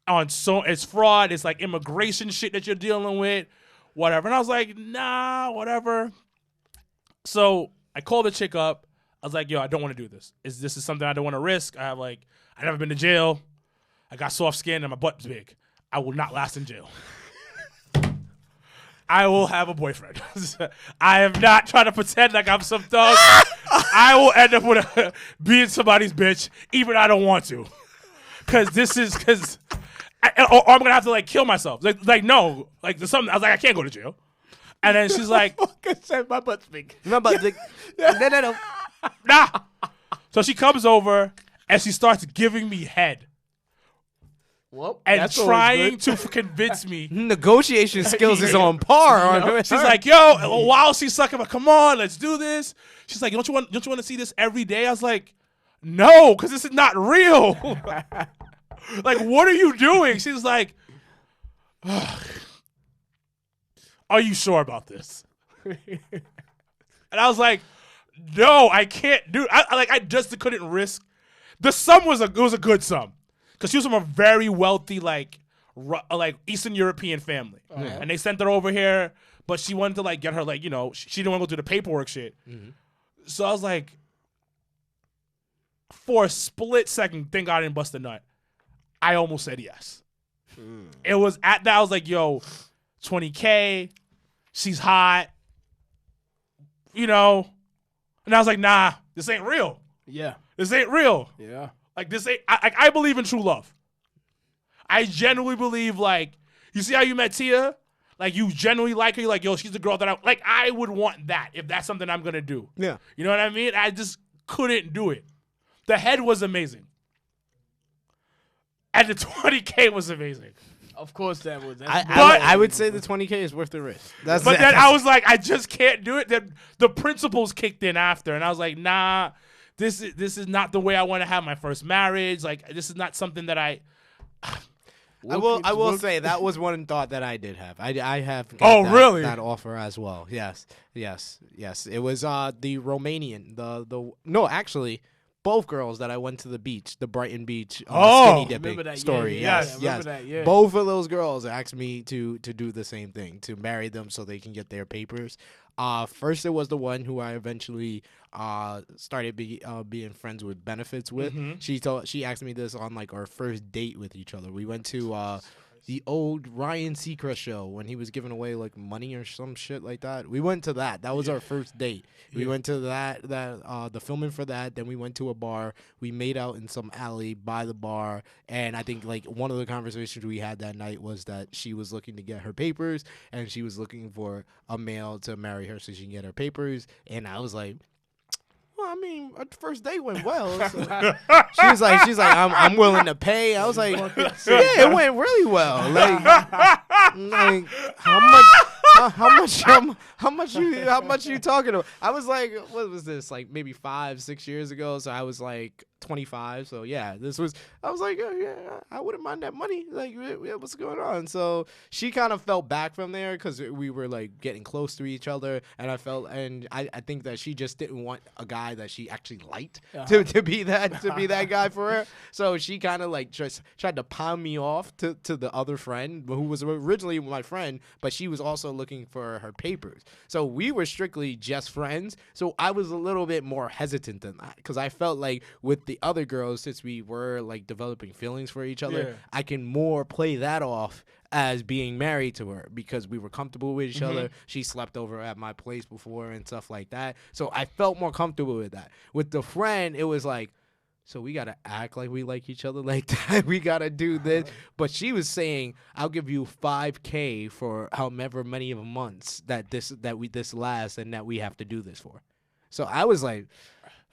It's fraud. It's like immigration shit that you're dealing with. Whatever. And I was like, nah, whatever. So I called the chick up. I was like, yo, I don't want to do this. This is something I don't want to risk. I've never been to jail. I got soft skin and my butt's big. I will not last in jail. I will have a boyfriend. I am not trying to pretend like I'm some thug. I will end up with being somebody's bitch, even I don't want to. Or I'm gonna have to like kill myself. Like no, like there's something. I was like, I can't go to jail. And then she's like, I said my butt's big. My butt's big. No. Nah. So she comes over and she starts giving me head. Well, and trying to convince me. Negotiation skills is on par. She's like, yo, while she's sucking, come on, let's do this. She's like, don't you want to see this every day? I was like, no, because this is not real. Like, what are you doing? She's like, are you sure about this? And I was like, no, I can't do it. I just couldn't risk. The sum was a good sum. Because she was from a very wealthy, like Eastern European family. Oh, yeah. And they sent her over here, but she wanted to, like, get her, like, you know, she didn't want to go through the paperwork shit. Mm-hmm. So I was like, for a split second, thank God I didn't bust a nut. I almost said yes. It was at that, I was like, yo, $20K, she's hot, you know. And I was like, nah, this ain't real. Yeah. This ain't real. Yeah. Like, this ain't, I believe in true love. I genuinely believe, like, you see how you met Tia? Like, you genuinely like her. You're like, yo, she's the girl that I would want that if that's something I'm going to do. Yeah. You know what I mean? I just couldn't do it. The head was amazing. And the $20K was amazing. Of course that was. I would say the $20K is worth the risk. But then I was like, I just can't do it. Then the principles kicked in after. And I was like, nah. This is not the way I want to have my first marriage. Like, this is not something that I will say that was one thought that I did have. I have really? That offer as well. Yes. It was the Romanian no, actually both girls that I went to the beach, the Brighton Beach skinny dipping story. Yes. That, yeah. Both of those girls asked me to do the same thing, to marry them so they can get their papers. First, it was the one who I eventually started being friends with benefits with. Mm-hmm. She asked me this on like our first date with each other. We went to the old Ryan Seacrest show when he was giving away like money or some shit like that. We went to that. That was our first date. We went to the filming for that. Then we went to a bar. We made out in some alley by the bar. And I think like one of the conversations we had that night was that she was looking to get her papers and she was looking for a male to marry her so she can get her papers. And I was like, well, I mean, our first date went well. So. she's like, I'm willing to pay. I was like, yeah, it went really well. Like how much you talking about? I was like, what was this? Like maybe 5-6 years ago. So I was like 25. So yeah, I was like, yeah, I wouldn't mind that money. Like, yeah, what's going on? So she kind of fell back from there because we were like getting close to each other, and I think that she just didn't want a guy that she actually liked to be that guy for her. So she kind of like just tried to pound me off to the other friend who was originally my friend, but she was also looking for her papers. So we were strictly just friends. So I was a little bit more hesitant than that because I felt like with the other girls, since we were like developing feelings for each other, I can more play that off as being married to her because we were comfortable with each other. She slept over at my place before and stuff like that. So I felt more comfortable with that. With the friend, it was like, so we got to act like we like each other like that. We got to do this. But she was saying, I'll give you $5,000 for however many of months that this lasts and that we have to do this for. So I was like,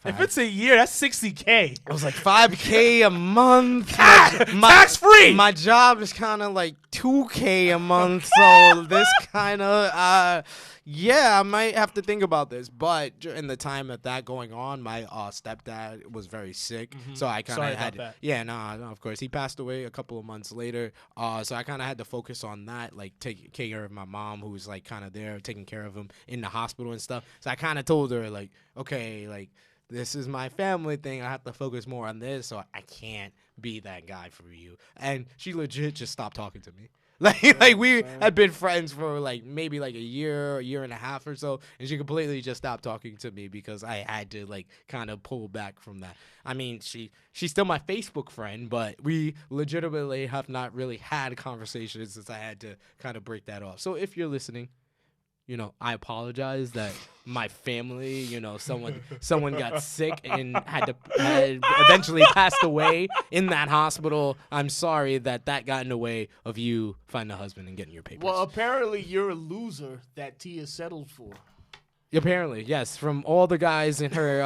if it's a year, that's $60K. I was like, $5,000 a month. Tax free. My job is kind of like $2,000 a month. So this kind of, yeah, I might have to think about this. But in the time of that going on, my stepdad was very sick. So I kind of had to, yeah, no, of course. He passed away a couple of months later. So I kind of had to focus on that, like taking care of my mom, who was like kind of there, taking care of him in the hospital and stuff. So I kind of told her, like, okay, like, this is my family thing. I have to focus more on this, so I can't be that guy for you. And she legit just stopped talking to me. Like we had been friends for like maybe like a year and a half or so, and she completely just stopped talking to me because I had to like kind of pull back from that. I mean, she's still my Facebook friend, but we legitimately have not really had conversations since I had to kind of break that off. So if you're listening, you know, I apologize that my family, you know, someone got sick and had eventually passed away in that hospital. I'm sorry that got in the way of you finding a husband and getting your papers. Well, apparently you're a loser that Tia settled for. Apparently, yes. From all the guys in her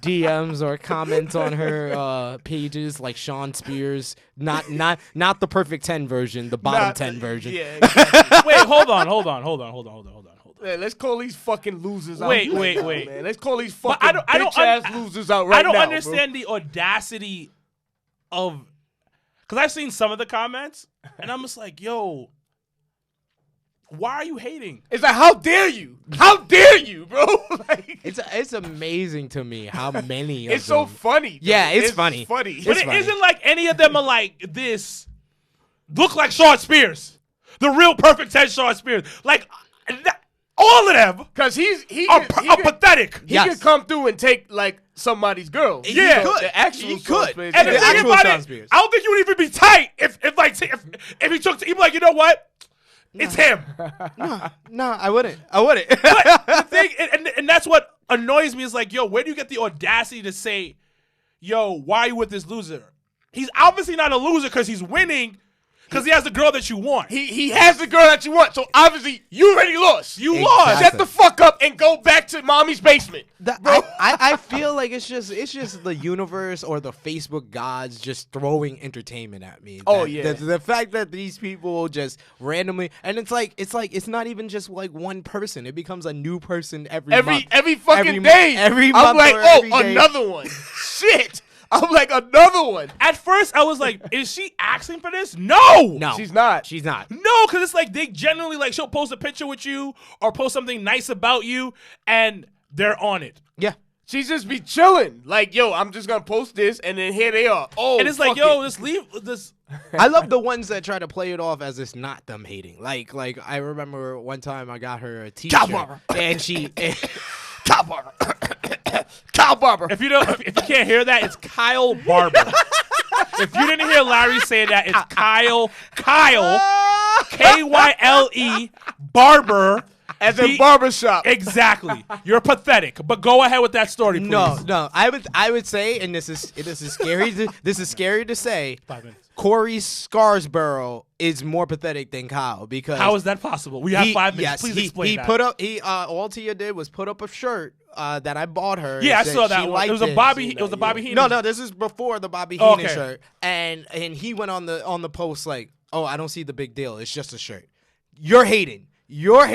DMs or comments on her pages, like Sean Spears, not the perfect 10 version, the bottom 10 version. Yeah. Exactly. Wait, hold on. Man, let's call these fucking losers out. Wait, man. Let's call these fucking bitch-ass losers out I now, don't understand the audacity of... Because I've seen some of the comments, and I'm just like, yo, why are you hating? It's like, how dare you? How dare you, bro? Like, it's amazing to me how many of it's so them. funny. Yeah, it's funny. But It's it funny. isn't like any of them are like this, look like Sean Spears. The real perfect 10 Sean Spears. Like, all of them Because he are could pathetic. He could come through and take like somebody's girl. Yeah. the actual He Sean could. Spears. And the The thing actual about Sean it, Spears. I don't think you would even be tight if he took, he'd be like, you know what? It's him. No, I wouldn't. But the thing, and that's what annoys me is like, yo, where do you get the audacity to say, yo, why are you with this loser? He's obviously not a loser because he's winning because he has the girl that you want. He has the girl that you want, so obviously you already lost. You Exactly. lost. Shut the fuck up and go back to mommy's basement. I feel like it's just the universe or the Facebook gods just throwing entertainment at me. Oh, yeah. The fact that these people just randomly, and it's not even just like one person. It becomes a new person every month. Every fucking Every day. every I'm month like, or oh, every day. another one. Shit. I'm like, another one. At first, I was like, is she asking for this? No. No, She's not. She's not. No, because it's like they generally, like, she'll post a picture with you or post something nice about you, and they're on it. Yeah. She just be chilling. Like, yo, I'm just going to post this, and then here they are. Oh, And it's like, fuck yo, it. just leave this. I love the ones that try to play it off as it's not them hating. Like I remember one time I got her a t-shirt, Barber. and she. Kyle Barber. Kyle Barber. If you can't hear that, it's Kyle Barber. If you didn't hear Larry say that, it's Kyle, Kyle, Barber. As in barbershop. Exactly. You're pathetic. But go ahead with that story, please. No. I would say, and this is scary. This is scary to say. 5 minutes. Corey Scarsborough is more pathetic than Kyle because How is that possible? We have 5 minutes. Yes, Please he explain that. put up. All Tia did was put up a shirt that I bought her. Yeah, I and saw said that she one. It was liked a Bobby. It was a Bobby Heenan. No, this is before the Bobby Oh, Heenan okay. shirt, and he went on the post like, oh, I don't see the big deal. It's just a shirt. You're hating. Yeah.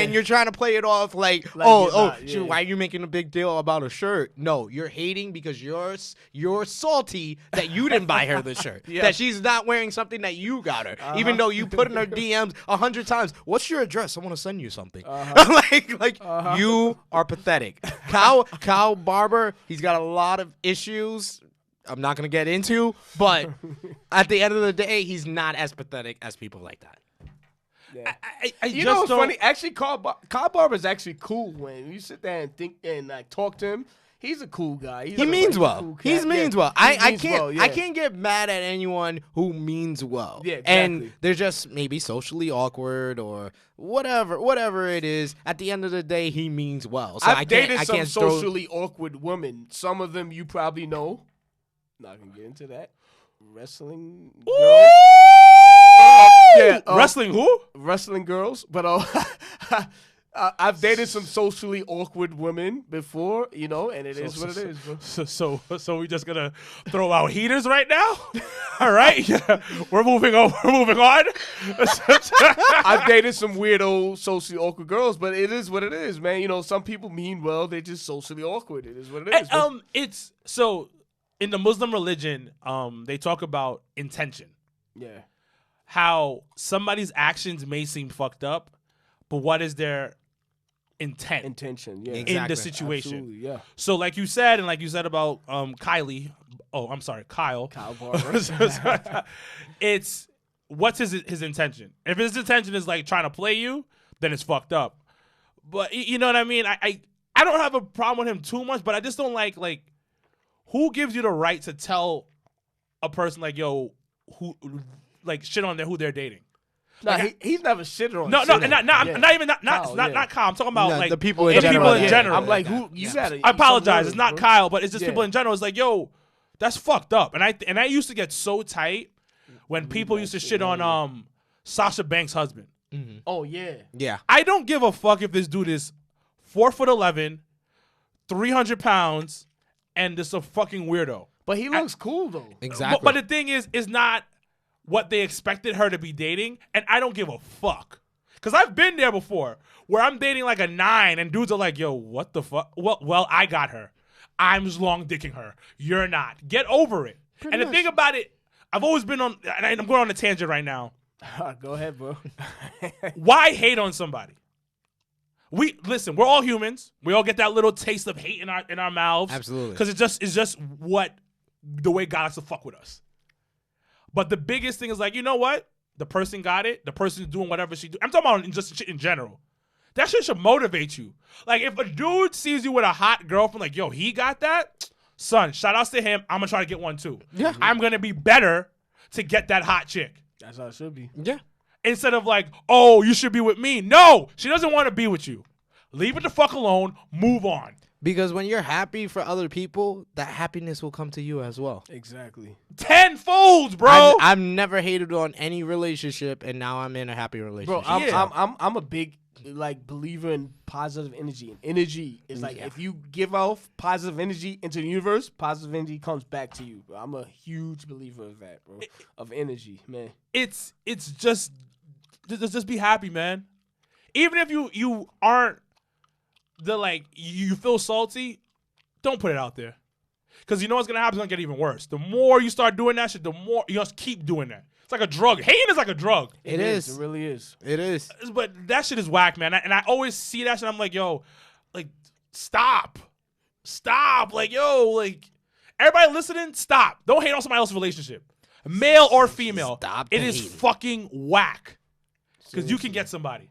And you're trying to play it off like you're not, shit, why are you making a big deal about a shirt? No, you're hating because you're salty that you didn't buy her the shirt. Yeah. That she's not wearing something that you got her, even though you put in her DMs 100 times. What's your address? I want to send you something. You are pathetic. Kyle Barber, he's got a lot of issues. I'm not gonna get into, but at the end of the day, he's not as pathetic as people like that. I You just know what's don't. funny? Actually, Kyle Barber's actually cool when you sit there and think and like talk to him. He's a cool guy. He's He like a means cool well. cat. He means Yeah. well. He I means can't. well, yeah. I can't get mad at anyone who means well. Yeah, exactly. And they're just maybe socially awkward or whatever it is. At the end of the day, he means well. So I've dated some can't throw- socially awkward women. Some of them you probably know. Not gonna get into that. Wrestling girls. Yeah, Wrestling who? wrestling girls, but I've dated some socially awkward women before, you know, and it is what it is, bro. So we just gonna throw out heaters right now? All right, yeah. We're moving on. I've dated some weirdo socially awkward girls, but it is what it is, man. You know, some people mean well, they're just socially awkward. It is what it is. man. It's so in the Muslim religion, they talk about intention. Yeah. How somebody's actions may seem fucked up, but what is their intent Intention, yeah. in Exactly. the situation? Absolutely, yeah. So like you said, and like you said about Kylie. Oh, I'm sorry, Kyle. Kyle Barber. It's what's his intention. If his intention is like trying to play you, then it's fucked up. But you know what I mean? I don't have a problem with him too much, but I just don't like who gives you the right to tell a person like, yo, who like shit on who they're dating? Nah, he's never shitted on. No, shit on. not Yeah. not even not Kyle, yeah. not Kyle. I'm talking about No, like the people in the general. people in Yeah. general. I'm like, who you gotta? I apologize. It's not bro. Kyle, but it's just Yeah. people in general. It's like, yo, that's fucked up. And I used to get so tight when people used to shit on Sasha Banks' husband. Oh yeah. Yeah. I don't give a fuck if this dude is 4'11", 300 pounds, and just a fucking weirdo. But he looks cool though. Exactly. But the thing is not what they expected her to be dating, and I don't give a fuck. Because I've been there before, where I'm dating like a 9, and dudes are like, yo, what the fuck? Well, I got her. I'm just long dicking her. You're not. Get over it. And the thing about it, I've always been on, and I'm going on a tangent right now. Go ahead, bro. Why hate on somebody? Listen, we're all humans. We all get that little taste of hate in our mouths. Absolutely. Because it's just the way God has to fuck with us. But the biggest thing is like, you know what? The person got it. The person's doing whatever she do. I'm talking about just shit in general. That shit should motivate you. Like if a dude sees you with a hot girlfriend, like, yo, he got that? Son, shout outs to him. I'm gonna try to get one too. Yeah. I'm gonna be better to get that hot chick. That's how it should be. Yeah. Instead of like, oh, you should be with me. No, she doesn't want to be with you. Leave it the fuck alone. Move on. Because when you're happy for other people, that happiness will come to you as well. Exactly. Tenfold, bro. I've never hated on any relationship, and now I'm in a happy relationship. Bro, Yeah. I'm a big like believer in positive energy. And energy is like if you give off positive energy into the universe, positive energy comes back to you. Bro. I'm a huge believer of that, bro. Of energy, man. It's just be happy, man. Even if you aren't you feel salty, don't put it out there. Because you know what's gonna happen? It's gonna get even worse. The more you start doing that shit, the more you just keep doing that. It's like a drug. Hating is like a drug. It is. It really is. It is. But that shit is whack, man. And I always see that shit. I'm like, yo, like, stop. Like, yo, like, everybody listening, stop. Don't hate on somebody else's relationship, male or female. Stop It is hating. fucking whack. Because you can get somebody.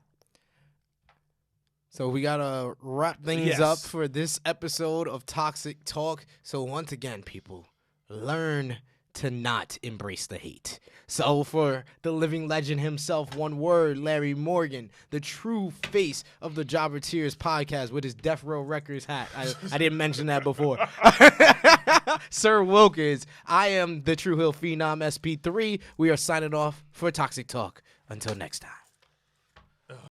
So we gotta wrap things Yes. up for this episode of Toxic Talk. So once again, people, learn to not embrace the hate. So for the living legend himself, one word, Larry Morgan, the true face of the Jobber Tears podcast with his Death Row Records hat. I didn't mention that before. Sir Wilkins, I am the True Hill Phenom SP3. We are signing off for Toxic Talk. Until next time.